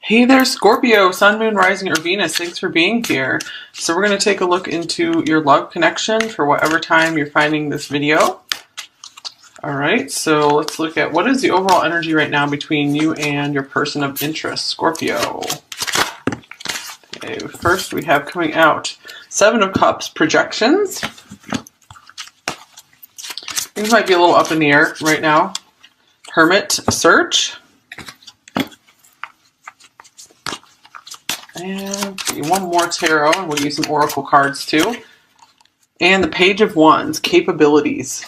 Hey there, Scorpio, Sun, Moon, Rising, or Venus. Thanks for being here. So we're going to take a look into your love connection for whatever time you're finding this video. All right, so let's look at what is the overall energy right now between you and your person of interest, Scorpio. Okay, first we have coming out Seven of Cups, projections. Things might be a little up in the air right now. Hermit, search. And one more tarot, and we'll use some oracle cards too. And the Page of Wands, capabilities.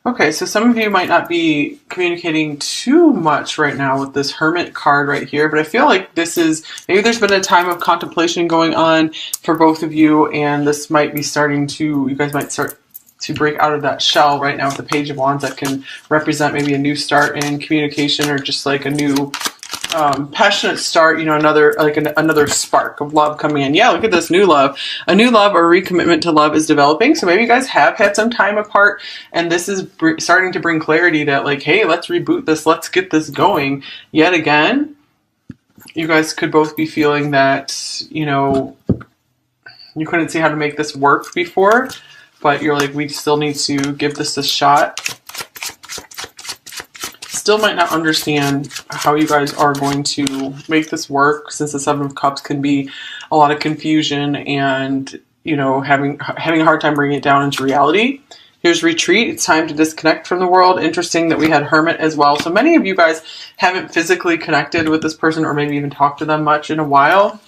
Okay, so some of you might not be communicating too much right now with this Hermit card right here, but I feel like this is, maybe there's been a time of contemplation going on for both of you, and this might be starting to, you guys might start to break out of that shell right now with the Page of Wands that can represent maybe a new start in communication or just like a new passionate start, you know, another spark of love coming in. Yeah, look at this, new love. A new love or recommitment to love is developing. So maybe you guys have had some time apart, and this is starting to bring clarity that like, hey, let's reboot this. Let's get this going yet again. You guys could both be feeling that, you know, you couldn't see how to make this work before, but you're like, we still need to give this a shot. Still might not understand how you guys are going to make this work, since the Seven of Cups can be a lot of confusion and, you know, having a hard time bringing it down into reality. Here's retreat. It's time to disconnect from the world. Interesting that we had Hermit as well. So many of you guys haven't physically connected with this person or maybe even talked to them much in a while.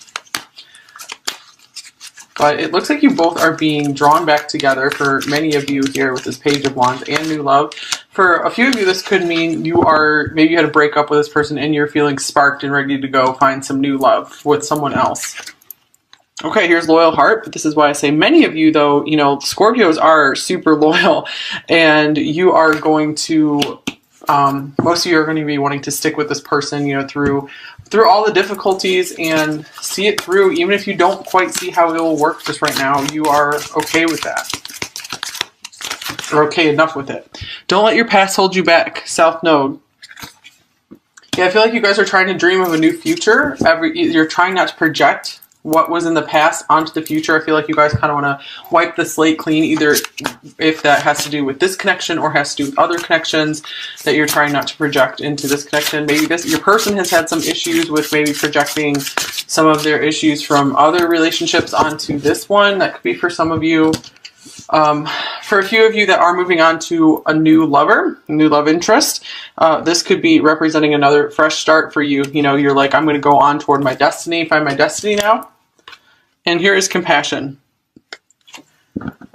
But it looks like you both are being drawn back together for many of you here with this Page of Wands and new love. For a few of you, this could mean maybe you had a breakup with this person and you're feeling sparked and ready to go find some new love with someone else. Okay, here's loyal heart. But this is why I say many of you, though, you know, Scorpios are super loyal, and you are going to, most of you are going to be wanting to stick with this person, you know, through all the difficulties and see it through. Even if you don't quite see how it will work just right now, you are okay with that. Or okay enough with it. Don't let your past hold you back. South Node. Yeah, I feel like you guys are trying to dream of a new future. You're trying not to project what was in the past onto the future. I feel like you guys kind of want to wipe the slate clean, either if that has to do with this connection or has to do with other connections that you're trying not to project into this connection. Maybe your person has had some issues with maybe projecting some of their issues from other relationships onto this one. That could be for some of you. For a few of you that are moving on to a new lover, a new love interest, this could be representing another fresh start for you. You know, you're like, I'm going to go on toward my destiny, find my destiny now. And here is compassion.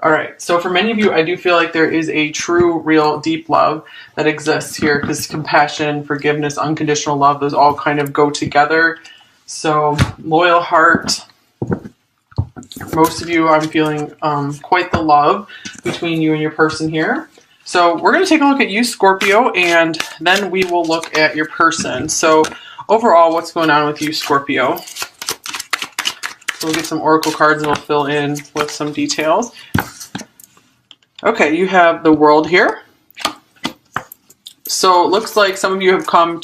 All right. So for many of you, I do feel like there is a true, real, deep love that exists here, because compassion, forgiveness, unconditional love, those all kind of go together. So loyal heart. Most of you, I'm feeling quite the love between you and your person here. So we're going to take a look at you, Scorpio, and then we will look at your person. So overall, what's going on with you, Scorpio? So we'll get some oracle cards and we'll fill in with some details. Okay, you have the World here. So it looks like a lot of you have come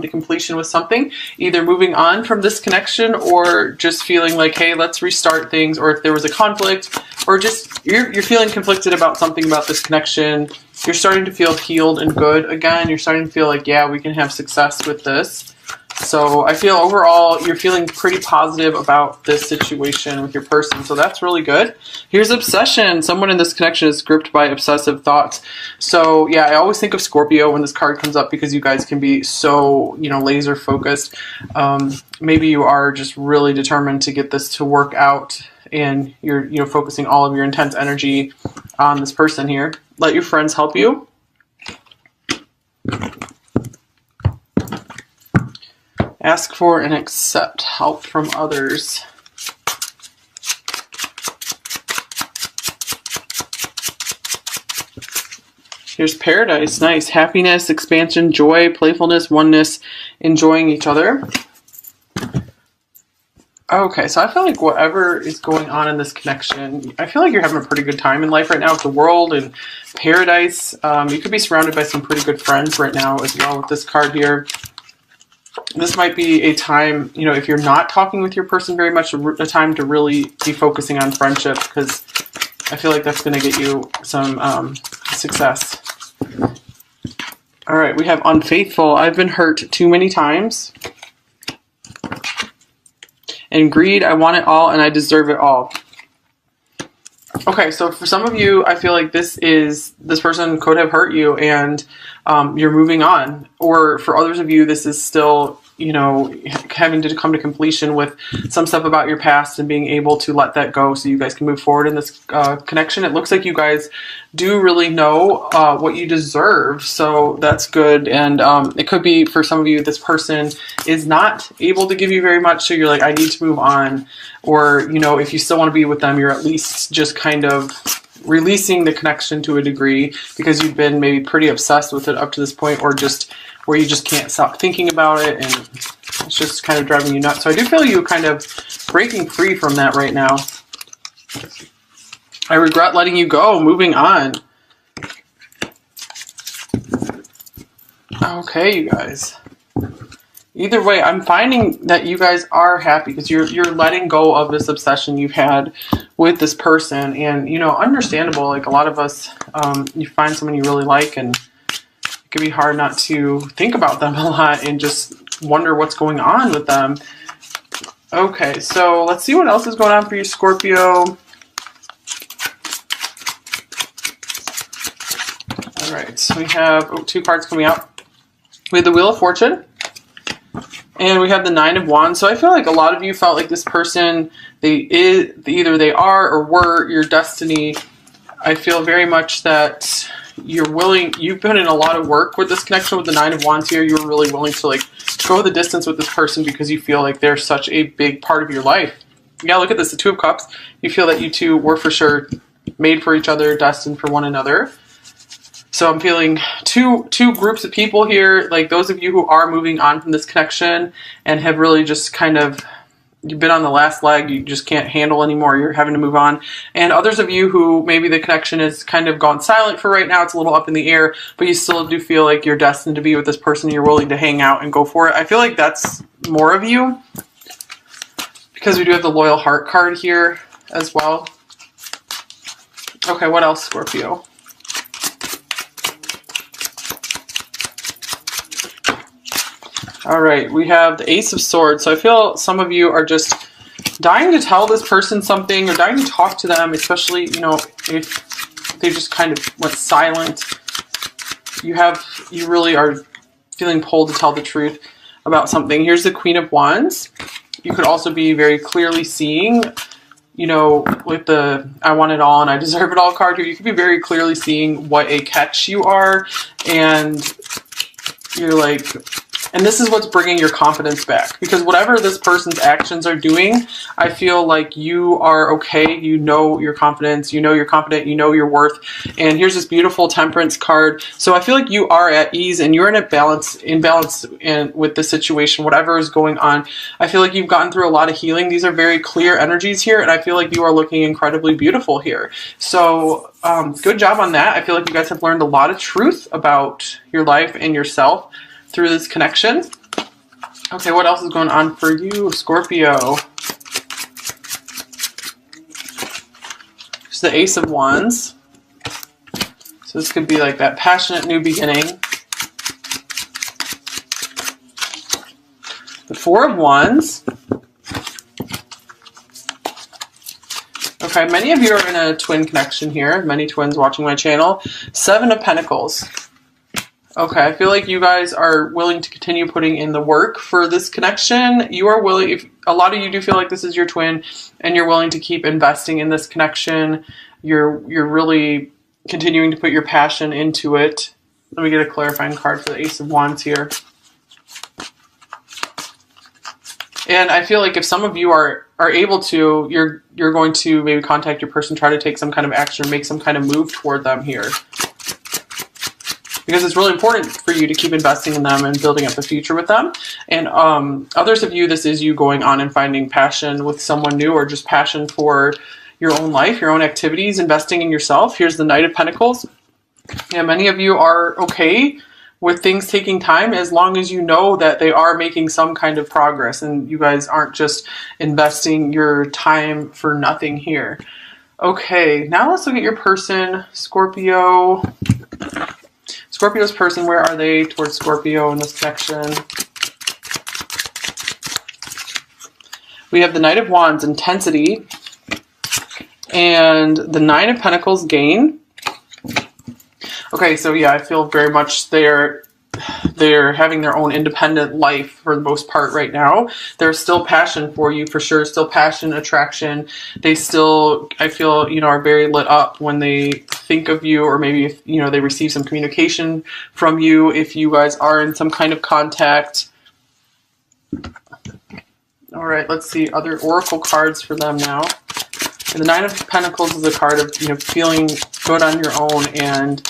to completion with something, either moving on from this connection or just feeling like, hey, let's restart things, or if there was a conflict, or just you're feeling conflicted about something about this connection. You're starting to feel healed and good again. You're starting to feel like, yeah, we can have success with this. So I feel overall you're feeling pretty positive about this situation with your person. So that's really good. Here's obsession. Someone in this connection is gripped by obsessive thoughts. So yeah, I always think of Scorpio when this card comes up, because you guys can be so, you know, laser focused. Maybe you are just really determined to get this to work out, and you're, you know, focusing all of your intense energy on this person here. Let your friends help you. Ask for and accept help from others. Here's paradise. Nice. Happiness, expansion, joy, playfulness, oneness, enjoying each other. Okay, so I feel like whatever is going on in this connection, I feel like you're having a pretty good time in life right now with the World and paradise. You could be surrounded by some pretty good friends right now as well with this card here. this might be a time, you know, if you're not talking with your person very much, a time to really be focusing on friendship, because I feel like that's going to get you some success. All right, we have unfaithful. I've been hurt too many times. And greed, I want it all and I deserve it all. Okay, so for some of you, I feel like this person could have hurt you and you're moving on. Or for others of you, this is still, you know, having to come to completion with some stuff about your past and being able to let that go so you guys can move forward in this connection. It looks like you guys do really know what you deserve, so that's good. And it could be for some of you, this person is not able to give you very much, so you're like, I need to move on. Or, you know, if you still want to be with them, you're at least just kind of releasing the connection to a degree because you've been maybe pretty obsessed with it up to this point, or just where you just can't stop thinking about it and it's just kind of driving you nuts. So I do feel you kind of breaking free from that right now. I regret letting you go, moving on. Okay, you guys. Either way, I'm finding that you guys are happy because you're letting go of this obsession you've had with this person. And, you know, understandable, like a lot of us, you find someone you really like and it can be hard not to think about them a lot and just wonder what's going on with them. Okay, so let's see what else is going on for you, Scorpio. All right, so we have two cards coming out. We have the Wheel of Fortune. And we have the Nine of Wands. So I feel like a lot of you felt like this person, either they are or were your destiny. I feel very much that you've put in a lot of work with this connection with the Nine of Wands here. You were really willing to like go the distance with this person because you feel like they're such a big part of your life. Yeah, look at this, the Two of Cups. You feel that you two were for sure made for each other, destined for one another. So I'm feeling two groups of people here, like those of you who are moving on from this connection and have really just kind of, you've been on the last leg, you just can't handle anymore, you're having to move on. And others of you who maybe the connection has kind of gone silent for right now, it's a little up in the air, but you still do feel like you're destined to be with this person, you're willing to hang out and go for it. I feel like that's more of you because we do have the Loyal Heart card here as well. Okay, what else, Scorpio? All right, we have the Ace of Swords. So I feel some of you are just dying to tell this person something or dying to talk to them, especially, you know, if they just kind of went silent. You really are feeling pulled to tell the truth about something. Here's the Queen of Wands. You could also be very clearly seeing, you know, with the I want it all and I deserve it all card here, you could be very clearly seeing what a catch you are, and you're like, and this is what's bringing your confidence back. Because whatever this person's actions are doing, I feel like you are okay. You know your confidence. You know you're confident. You know your worth. And here's this beautiful Temperance card. So I feel like you are at ease and you're in balance with the situation, whatever is going on. I feel like you've gotten through a lot of healing. These are very clear energies here. And I feel like you are looking incredibly beautiful here. So good job on that. I feel like you guys have learned a lot of truth about your life and yourself through this connection. Okay, what else is going on for you, Scorpio? It's the Ace of Wands. So this could be like that passionate new beginning. The Four of Wands. Okay, many of you are in a twin connection here. Many twins watching my channel. Seven of Pentacles. Okay, I feel like you guys are willing to continue putting in the work for this connection. You are willing, if a lot of you do feel like this is your twin and you're willing to keep investing in this connection, you're really continuing to put your passion into it. Let me get a clarifying card for the Ace of Wands here. And I feel like if some of you are able to, you're going to maybe contact your person, try to take some kind of action, or make some kind of move toward them here. Because it's really important for you to keep investing in them and building up the future with them. And others of you, this is you going on and finding passion with someone new, or just passion for your own life, your own activities, investing in yourself. Here's the Knight of Pentacles. Yeah, many of you are okay with things taking time, as long as you know that they are making some kind of progress and you guys aren't just investing your time for nothing here. Okay, now let's look at your person, Scorpio. Scorpio's person, where are they towards Scorpio in this connection? We have the Knight of Wands, intensity, and the Nine of Pentacles, gain. Okay, so yeah, I feel very much they're having their own independent life for the most part right now. There's still passion for you, for sure. Still passion, attraction. They still, I feel, you know, are very lit up when they think of you, or maybe if, you know, they receive some communication from you, if you guys are in some kind of contact. All right, let's see other oracle cards for them now. And the Nine of Pentacles is a card of, you know, feeling good on your own, and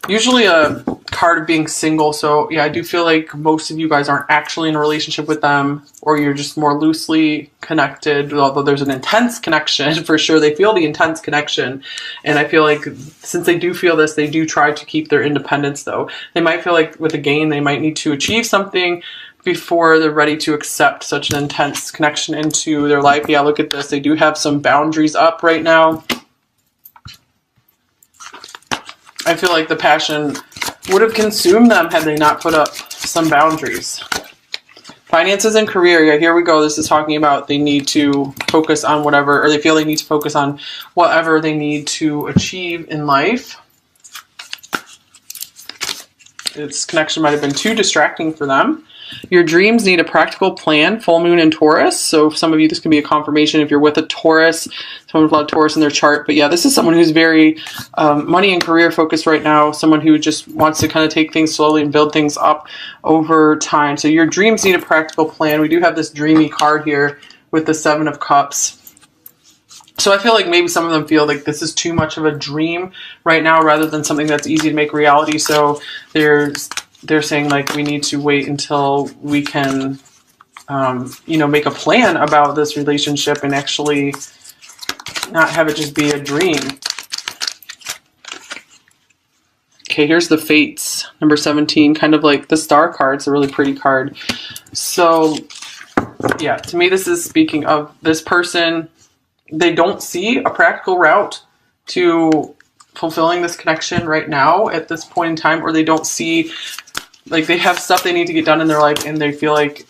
usually a card of being single. So yeah, I do feel like most of you guys aren't actually in a relationship with them, or you're just more loosely connected, although there's an intense connection for sure. They feel the intense connection, and I feel like since they do feel this, they do try to keep their independence though. They might feel like with a gain, they might need to achieve something before they're ready to accept such an intense connection into their life. Yeah, look at this. They do have some boundaries up right now. I feel like the passion would have consumed them had they not put up some boundaries. Finances and career. Yeah, here we go. This is talking about they need to focus on whatever, or they feel they need to focus on whatever they need to achieve in life. This connection might have been too distracting for them. Your dreams need a practical plan, full moon in Taurus. So for some of you, this can be a confirmation if you're with a Taurus, someone with a lot of Taurus in their chart. But yeah, this is someone who's very money and career focused right now. Someone who just wants to kind of take things slowly and build things up over time. So your dreams need a practical plan. We do have this dreamy card here with the Seven of Cups. So I feel like maybe some of them feel like this is too much of a dream right now rather than something that's easy to make reality. So they're saying like we need to wait until we can, you know, make a plan about this relationship and actually not have it just be a dream. Okay, here's the Fates, number 17, kind of like the Star card. It's a really pretty card. So yeah, to me, this is speaking of this person. They don't see a practical route to fulfilling this connection right now at this point in time, or they don't see, like, they have stuff they need to get done in their life, and they feel like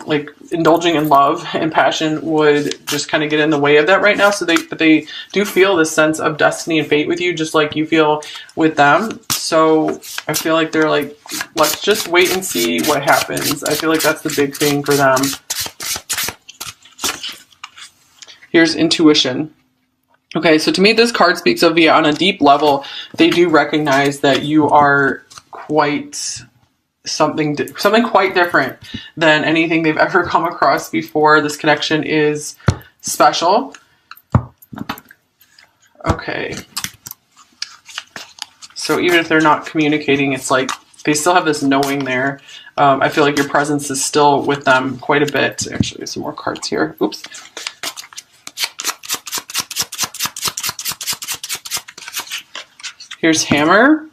like indulging in love and passion would just kind of get in the way of that right now. So but they do feel this sense of destiny and fate with you, just like you feel with them. So I feel like they're like, let's just wait and see what happens. I feel like that's the big thing for them. Here's intuition. Okay, so to me, this card speaks of, yeah, on a deep level, they do recognize that you are quite something quite different than anything they've ever come across before. This connection is special. Okay. So even if they're not communicating, it's like they still have this knowing there. I feel like your presence is still with them quite a bit. Actually, there's some more cards here. Oops. Here's Hammer,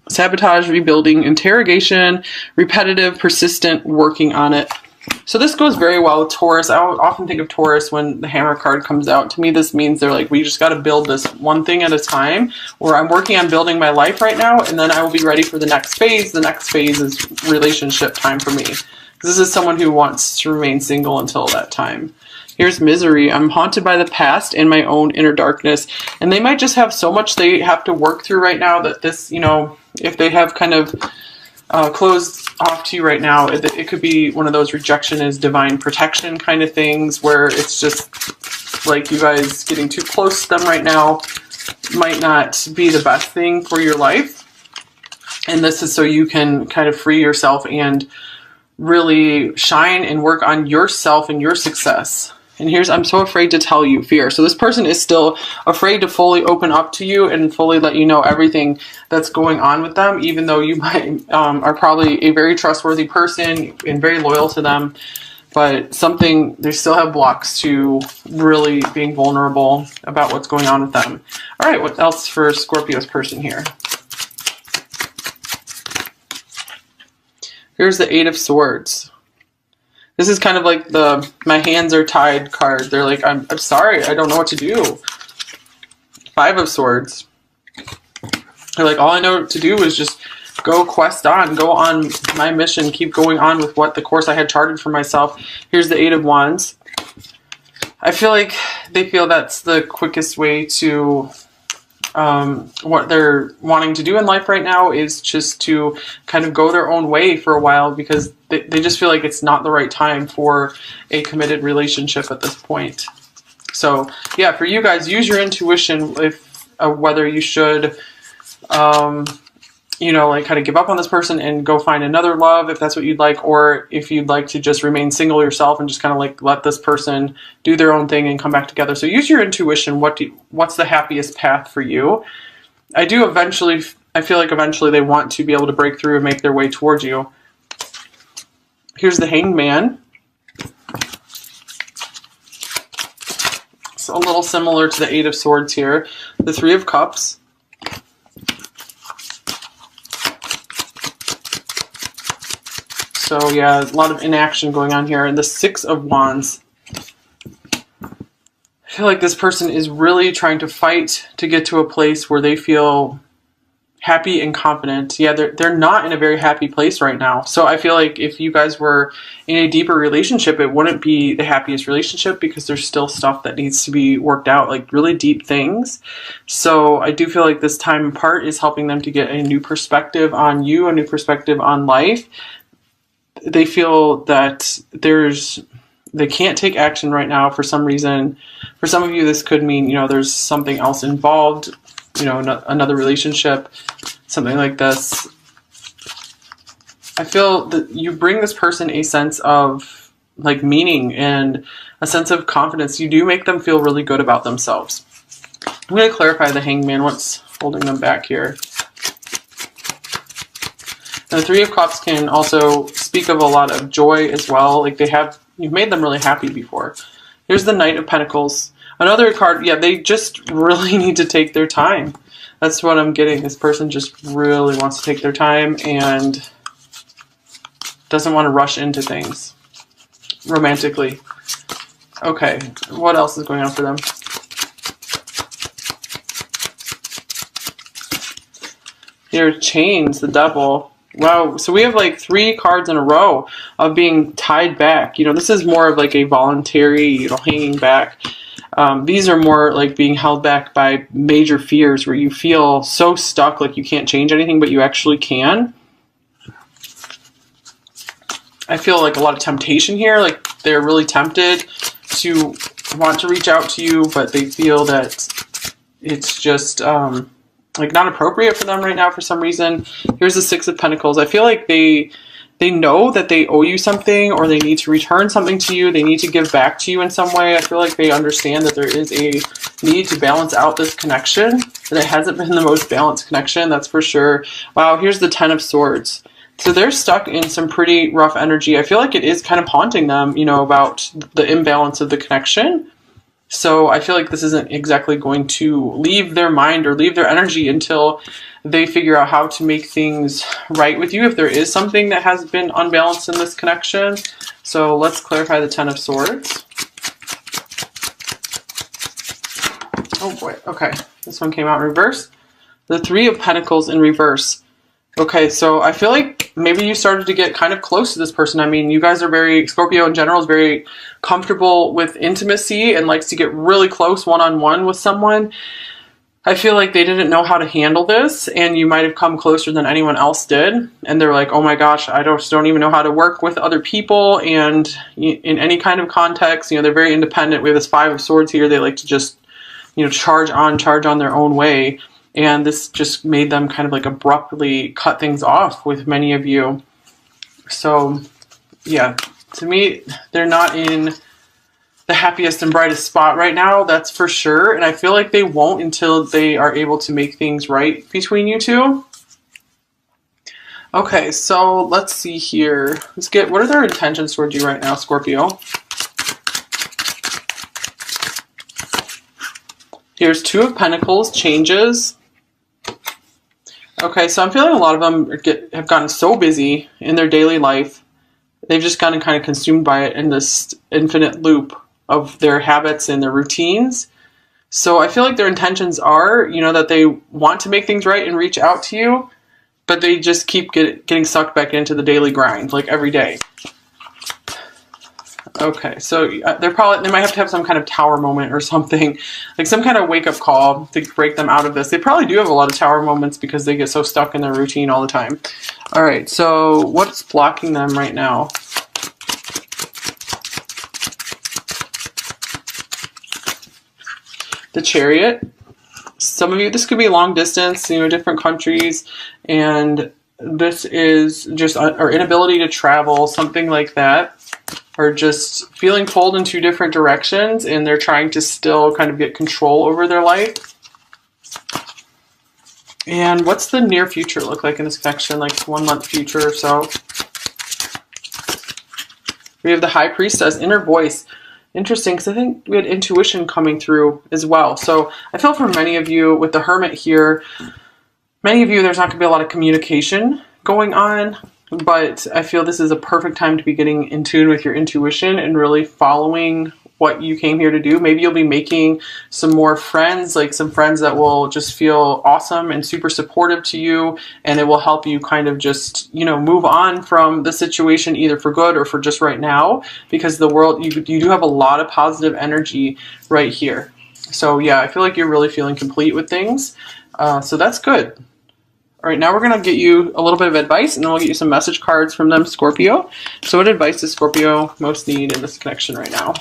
sabotage, rebuilding, interrogation, repetitive, persistent, working on it. So this goes very well with Taurus. I often think of Taurus when the Hammer card comes out. To me, this means they're like, we just got to build this one thing at a time, or I'm working on building my life right now, and then I will be ready for the next phase. The next phase is relationship time for me. This is someone who wants to remain single until that time. Here's Misery. I'm haunted by the past and my own inner darkness. And they might just have so much they have to work through right now that this, you know, if they have kind of closed off to you right now, it could be one of those rejection is divine protection kind of things, where it's just like you guys getting too close to them right now might not be the best thing for your life. And this is so you can kind of free yourself and really shine and work on yourself and your success. And here's, I'm so afraid to tell you, fear. So this person is still afraid to fully open up to you and fully let you know everything that's going on with them, even though you might are probably a very trustworthy person and very loyal to them. But they still have blocks to really being vulnerable about what's going on with them. All right, what else for Scorpio's person here? Here's the Eight of Swords. This is kind of like the my hands are tied card. They're like, I'm sorry, I don't know what to do. Five of Swords. They're like, all I know to do is just go quest on, go on my mission, keep going on with what the course I had charted for myself. Here's the Eight of Wands. I feel like they feel that's the quickest way to what they're wanting to do in life right now is just to kind of go their own way for a while, because they just feel like it's not the right time for a committed relationship at this point. So yeah, for you guys, use your intuition if whether you should you know, like kind of give up on this person and go find another love if that's what you'd like, or if you'd like to just remain single yourself and just kind of like let this person do their own thing and come back together. So use your intuition. What's the happiest path for you? I feel like eventually they want to be able to break through and make their way towards you. Here's the Hanged Man. It's a little similar to the Eight of Swords here. The Three of Cups. So yeah, a lot of inaction going on here. And the Six of Wands. I feel like this person is really trying to fight to get to a place where they feel happy and confident. Yeah, they're not in a very happy place right now. So I feel like if you guys were in a deeper relationship, it wouldn't be the happiest relationship because there's still stuff that needs to be worked out, like really deep things. So I do feel like this time apart is helping them to get a new perspective on you, a new perspective on life. They feel that they can't take action right now for some reason. For some of you, this could mean, you know, there's something else involved, you know, another relationship, something like this. I feel that you bring this person a sense of like meaning and a sense of confidence. You do make them feel really good about themselves. I'm going to clarify the Hanged Man, what's holding them back here. And the Three of Cups can also speak of a lot of joy as well. Like you've made them really happy before. Here's the Knight of Pentacles. Another card, yeah, they just really need to take their time. That's what I'm getting. This person just really wants to take their time and doesn't want to rush into things romantically. Okay, what else is going on for them? Here, Chains, the Devil. Wow, so we have like 3 cards in a row of being tied back. You know, this is more of like a voluntary, you know, hanging back. These are more like being held back by major fears where you feel so stuck, like you can't change anything, but you actually can. I feel like a lot of temptation here, like they're really tempted to want to reach out to you, but they feel that it's just like not appropriate for them right now for some reason. Here's the Six of Pentacles. I feel like they know that they owe you something, or they need to return something to you. They need to give back to you in some way. I feel like they understand that there is a need to balance out this connection, and it hasn't been the most balanced connection, that's for sure. Wow, here's the Ten of Swords. So they're stuck in some pretty rough energy. I feel like it is kind of haunting them, you know, about the imbalance of the connection. So I feel like this isn't exactly going to leave their mind or leave their energy until they figure out how to make things right with you if there is something that has been unbalanced in this connection. So let's clarify the Ten of Swords. Oh boy, okay. This one came out in reverse. The Three of Pentacles in reverse. Okay, so I feel like maybe you started to get kind of close to this person. I mean, you guys are Scorpio in general is very comfortable with intimacy and likes to get really close one-on-one with someone. I feel like they didn't know how to handle this, and you might have come closer than anyone else did. And they're like, oh my gosh, I don't even know how to work with other people and in any kind of context. You know, they're very independent. We have this Five of Swords here. They like to just, you know, charge on their own way. And this just made them kind of like abruptly cut things off with many of you. So yeah, to me, they're not in the happiest and brightest spot right now, that's for sure. And I feel like they won't until they are able to make things right between you two. Okay, so let's see here. Let's get, what are their intentions towards you right now, Scorpio? Here's Two of Pentacles, changes. Okay, so I'm feeling a lot of them have gotten so busy in their daily life. They've just gotten kind of consumed by it in this infinite loop of their habits and their routines. So I feel like their intentions are, that they want to make things right and reach out to you, but they just keep getting sucked back into the daily grind, like every day. Okay, so they might have to have some kind of tower moment or something, like some kind of wake-up call to break them out of this. They probably do have a lot of tower moments because they get so stuck in their routine all the time. All right, so what's blocking them right now? The Chariot. Some of you, this could be long distance, different countries, and this is just our inability to travel, something like that. Or just feeling pulled in two different directions, and they're trying to still kind of get control over their life. And what's the near future look like in this connection, like 1 month future or so? We have the High Priestess, inner voice. Interesting, because I think we had intuition coming through as well. So I feel for many of you with the Hermit here, many of you, there's not going to be a lot of communication going on. But I feel this is a perfect time to be getting in tune with your intuition and really following what you came here to do. Maybe you'll be making some more friends, like some friends that will just feel awesome and super supportive to you, and it will help you kind of just, move on from the situation either for good or for just right now, because the world, you do have a lot of positive energy right here. So yeah, I feel like you're really feeling complete with things. So that's good. All right, now we're going to get you a little bit of advice, and then we'll get you some message cards from them, Scorpio. So what advice does Scorpio most need in this connection right now?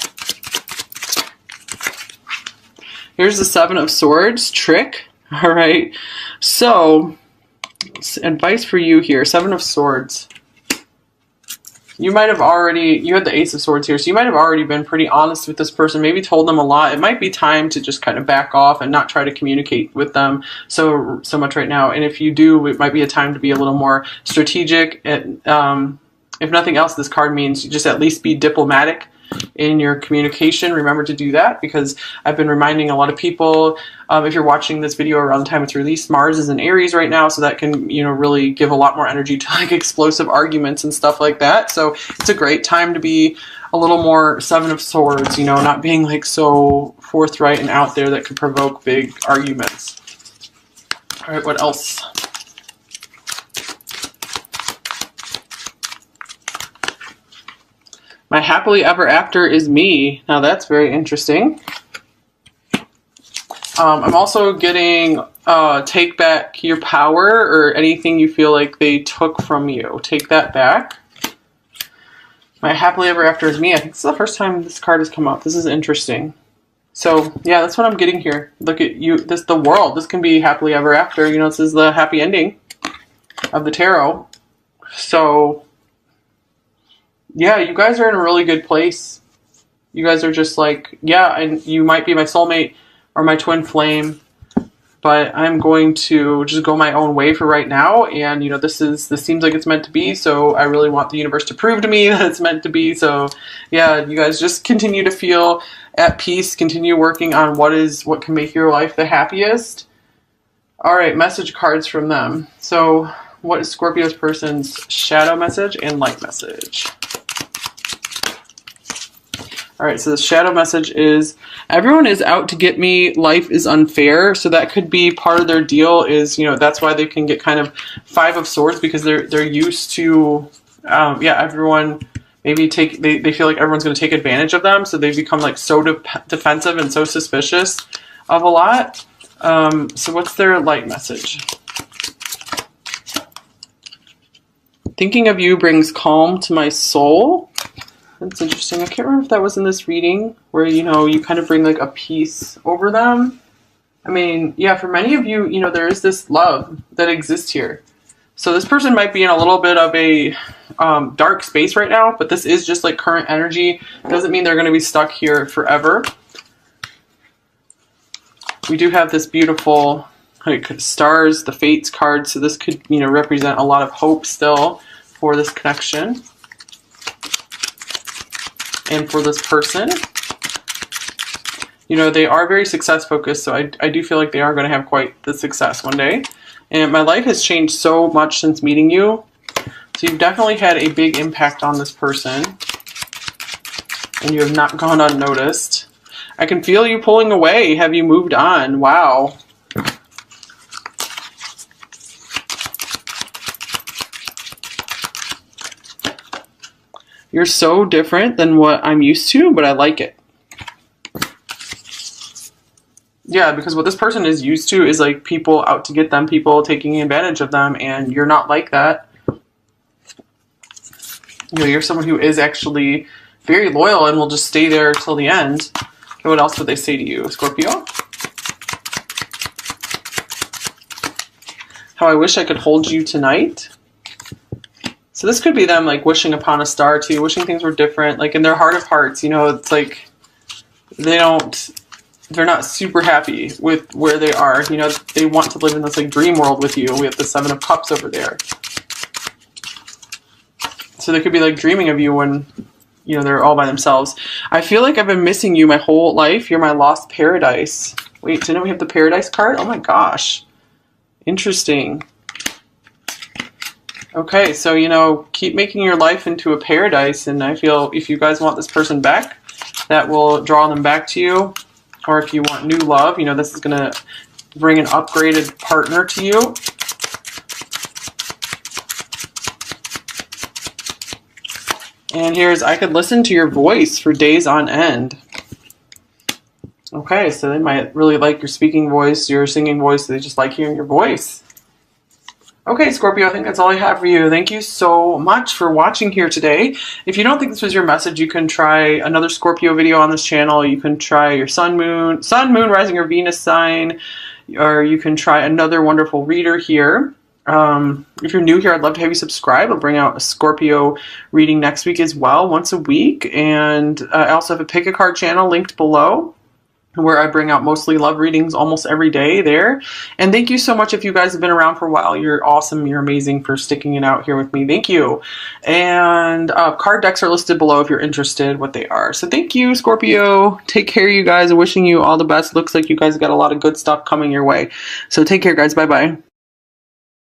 Here's the Seven of Swords, trick. All right, so advice for you here, Seven of Swords. You might have you had the Ace of Swords here, so you might have already been pretty honest with this person, maybe told them a lot. It might be time to just kind of back off and not try to communicate with them so much right now. And if you do, it might be a time to be a little more strategic. If nothing else, this card means you just at least be diplomatic in your communication. Remember to do that, because I've been reminding a lot of people, if you're watching this video around the time it's released, Mars is in Aries right now, so that can, really give a lot more energy to like explosive arguments and stuff like that. So it's a great time to be a little more Seven of Swords, not being like so forthright and out there that could provoke big arguments. All right, what else? My happily ever after is me. Now that's very interesting. I'm also getting take back your power, or anything you feel like they took from you. Take that back. My happily ever after is me. I think this is the first time this card has come up. This is interesting. So yeah, that's what I'm getting here. Look at you. The world. This can be happily ever after. This is the happy ending of the tarot. So yeah, you guys are in a really good place. You guys are just like, yeah, and you might be my soulmate or my twin flame, but I'm going to just go my own way for right now. And, this seems like it's meant to be. So I really want the universe to prove to me that it's meant to be. So yeah, you guys just continue to feel at peace, continue working on what can make your life the happiest. All right, message cards from them. So what is Scorpio's person's shadow message and light message? All right, so the shadow message is, everyone is out to get me, life is unfair. So that could be part of their deal is, that's why they can get kind of Five of Swords, because they're used to, everyone maybe they feel like everyone's going to take advantage of them. So they become like so defensive and so suspicious of a lot. So what's their light message? Thinking of you brings calm to my soul. That's interesting. I can't remember if that was in this reading where, you kind of bring like a peace over them. I mean, yeah, for many of you, there is this love that exists here. So this person might be in a little bit of a dark space right now, but this is just like current energy. Doesn't mean they're going to be stuck here forever. We do have this beautiful like stars, the fates card. So this could, represent a lot of hope still for this connection. And for this person, they are very success focused. So I do feel like they are going to have quite the success one day. And my life has changed so much since meeting you. So you've definitely had a big impact on this person. And you have not gone unnoticed. I can feel you pulling away. Have you moved on? Wow. You're so different than what I'm used to, but I like it. Yeah, because what this person is used to is like people out to get them, people taking advantage of them, and you're not like that. You know, you're someone who is actually very loyal and will just stay there till the end. Okay, what else would they say to you, Scorpio? How I wish I could hold you tonight. So this could be them like wishing upon a star too, wishing things were different. Like in their heart of hearts, you know, it's like they're not super happy with where they are. You know, they want to live in this like dream world with you. We have the Seven of Cups over there. So they could be like dreaming of you when, you know, they're all by themselves. I feel like I've been missing you my whole life. You're my lost paradise. Wait, didn't we have the paradise card? Oh my gosh. Interesting. Okay, so, you know, keep making your life into a paradise. And I feel if you guys want this person back, that will draw them back to you. Or if you want new love, you know, this is going to bring an upgraded partner to you. And here's, I could listen to your voice for days on end. Okay, so they might really like your speaking voice, your singing voice. They just like hearing your voice. Okay, Scorpio, I think that's all I have for you. Thank you so much for watching here today. If you don't think this was your message, you can try another Scorpio video on this channel. You can try your sun, moon, rising, or Venus sign, or you can try another wonderful reader here. If you're new here, I'd love to have you subscribe. I'll bring out a Scorpio reading next week as well, once a week. And I also have a pick a card channel linked below, where I bring out mostly love readings almost every day there. And thank you so much if you guys have been around for a while. You're awesome. You're amazing for sticking it out here with me. Thank you. And card decks are listed below if you're interested what they are. So thank you, Scorpio. Take care, you guys. Wishing you all the best. Looks like you guys got a lot of good stuff coming your way. So take care, guys. Bye-bye.